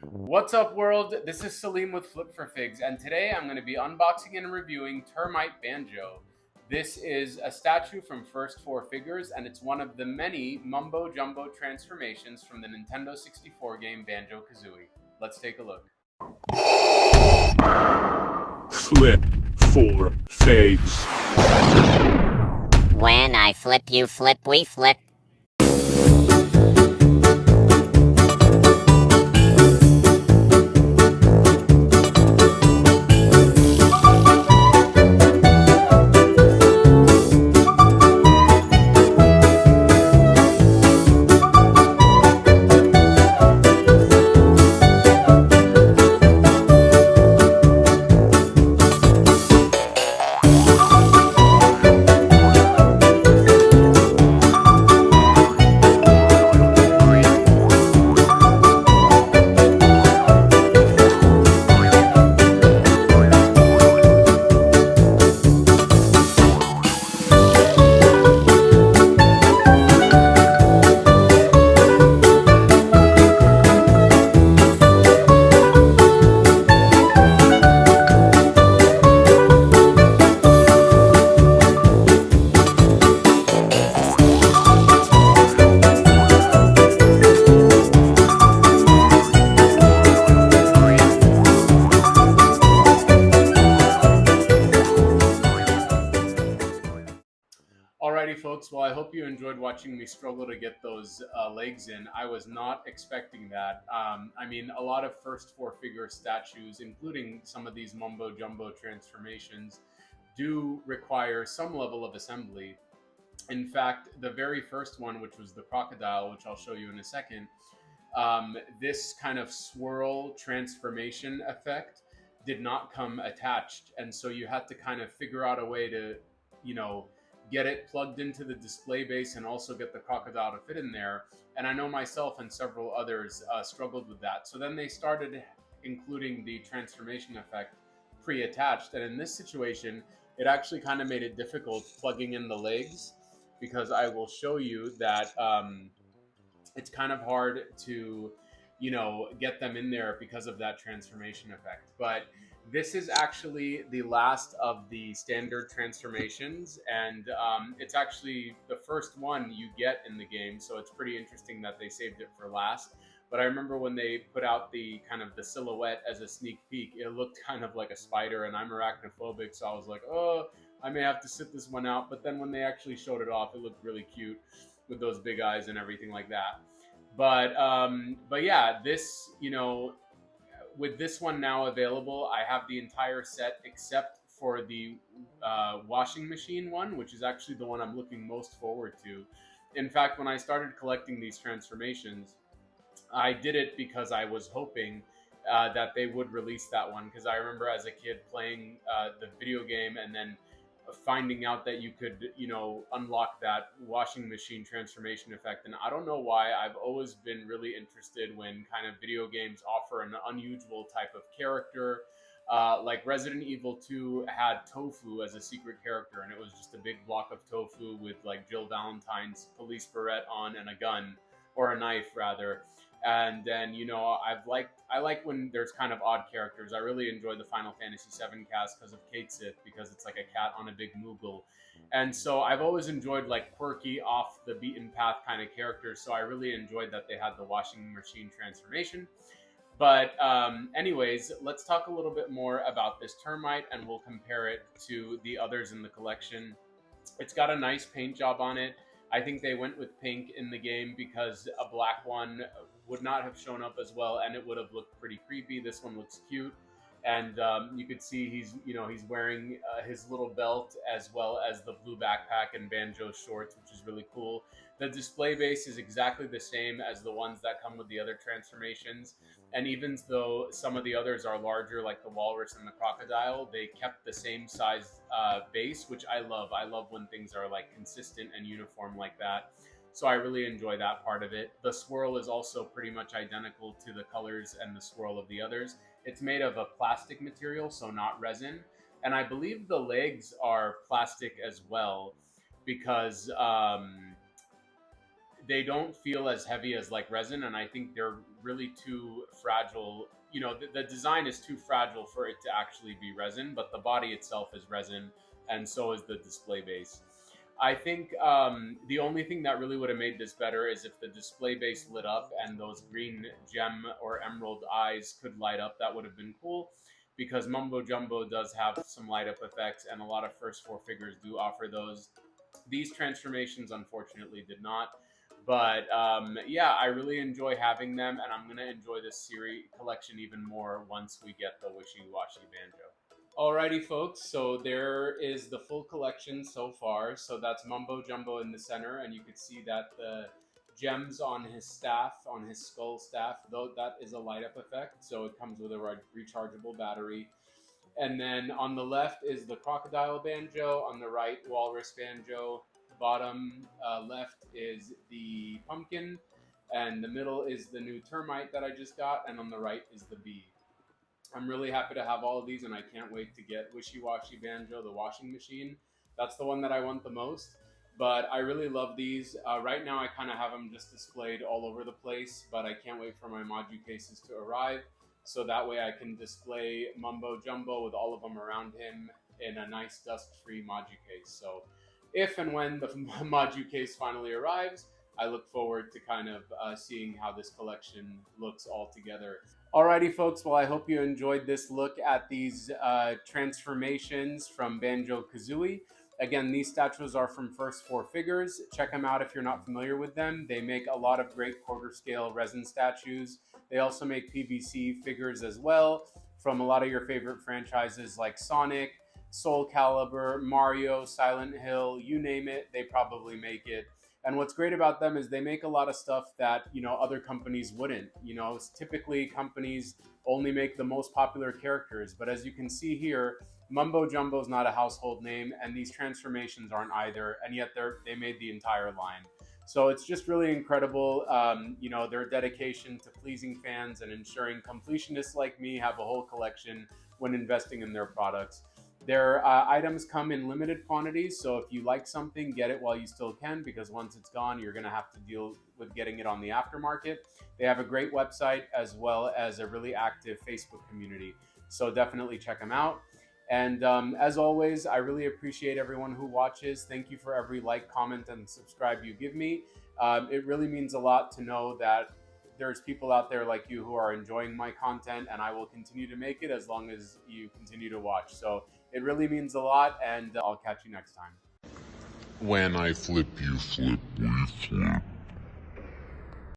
What's up, world? This is Salim with Flip for Figs, and today I'm going to be unboxing and reviewing Termite Banjo. This is a statue from First Four Figures, and it's one of the many Mumbo Jumbo transformations from the Nintendo 64 game Banjo-Kazooie. Let's take a look. Flip for Figs. When I flip, you flip, we flip. Alrighty, folks. Well, I hope you enjoyed watching me struggle to get those legs in. I was not expecting that. I mean, a lot of First Four Figure statues, including some of these Mumbo Jumbo transformations, do require some level of assembly. In fact, the very first one, which was the crocodile, which I'll show you in a second, this kind of swirl transformation effect did not come attached. And so you had to kind of figure out a way to, you know, get it plugged into the display base and also get the crocodile to fit in there. And I know myself and several others struggled with that. So then they started including the transformation effect pre-attached. And in this situation, it actually kind of made it difficult plugging in the legs, because I will show you that it's kind of hard to, get them in there because of that transformation effect. But this is actually the last of the standard transformations, and it's actually the first one you get in the game, so it's pretty interesting that they saved it for last. But I remember when they put out the kind of the silhouette as a sneak peek, it looked kind of like a spider, and I'm arachnophobic, so I was like, oh, I may have to sit this one out. But then when they actually showed it off, it looked really cute with those big eyes and everything like that. But yeah, this, with this one now available, I have the entire set except for the washing machine one, which is actually the one I'm looking most forward to. In fact, when I started collecting these transformations, I did it because I was hoping that they would release that one, because I remember as a kid playing the video game and then finding out that you could, unlock that washing machine transformation effect. And I don't know why, I've always been really interested when kind of video games offer an unusual type of character. Like Resident Evil 2 had Tofu as a secret character, and it was just a big block of tofu with like Jill Valentine's police beret on and a gun, or a knife rather. And then, I like when there's kind of odd characters. I really enjoy the Final Fantasy VII cast because of Kate Sith, because it's like a cat on a big Moogle. And so I've always enjoyed like quirky, off the beaten path kind of characters. So I really enjoyed that they had the washing machine transformation. But anyways, let's talk a little bit more about this termite, and we'll compare it to the others in the collection. It's got a nice paint job on it. I think they went with pink in the game because a black one would not have shown up as well, and it would have looked pretty creepy. This one looks cute, and you could see he's wearing his little belt, as well as the blue backpack and banjo shorts, which is really cool. The display base is exactly the same as the ones that come with the other transformations, and even though some of the others are larger, like the walrus and the crocodile, they kept the same size base, which I love. I love when things are like consistent and uniform like that. So I really enjoy that part of it. The swirl is also pretty much identical to the colors and the swirl of the others. It's made of a plastic material, so not resin. And I believe the legs are plastic as well, because they don't feel as heavy as like resin, and I think they're really too fragile. You know, the design is too fragile for it to actually be resin, but the body itself is resin, and so is the display base. I think the only thing that really would have made this better is if the display base lit up and those green gem or emerald eyes could light up. That would have been cool, because Mumbo Jumbo does have some light up effects, and a lot of first four figures do offer those. These transformations, unfortunately, did not. But yeah, I really enjoy having them, and I'm going to enjoy this series collection even more once we get the Wishy Washy Banjo. Alrighty, folks, so there is the full collection so far. So that's Mumbo Jumbo in the center, and you can see that the gems on his staff, on his skull staff, though that is a light up effect. So it comes with a rechargeable battery. And then on the left is the Crocodile Banjo, on the right, Walrus Banjo. Bottom left is the Pumpkin, and the middle is the new Termite that I just got, and on the right is the Bee. I'm really happy to have all of these, and I can't wait to get Wishy Washy Banjo, the washing machine. That's the one that I want the most, but I really love these. Right now, I kind of have them just displayed all over the place, but I can't wait for my Maju cases to arrive, so that way I can display Mumbo Jumbo with all of them around him in a nice dust-free Maju case. So if and when the Maju case finally arrives, I look forward to kind of seeing how this collection looks all together. Alrighty, folks, well, I hope you enjoyed this look at these transformations from Banjo-Kazooie. Again, these statues are from First Four Figures. Check them out if you're not familiar with them. They make a lot of great quarter-scale resin statues. They also make PVC figures as well from a lot of your favorite franchises like Sonic, Soul Calibur, Mario, Silent Hill, you name it, they probably make it. And what's great about them is they make a lot of stuff that, you know, other companies wouldn't. You know, typically companies only make the most popular characters. But as you can see here, Mumbo Jumbo is not a household name, and these transformations aren't either. And yet they made the entire line. So it's just really incredible, you know, their dedication to pleasing fans and ensuring completionists like me have a whole collection when investing in their products. Their items come in limited quantities, so if you like something, get it while you still can, because once it's gone, you're going to have to deal with getting it on the aftermarket. They have a great website as well as a really active Facebook community, so definitely check them out. And as always, I really appreciate everyone who watches. Thank you for every like, comment, and subscribe you give me. It really means a lot to know that there's people out there like you who are enjoying my content, and I will continue to make it as long as you continue to watch. So it really means a lot, and I'll catch you next time. When I flip, you flip, we flip.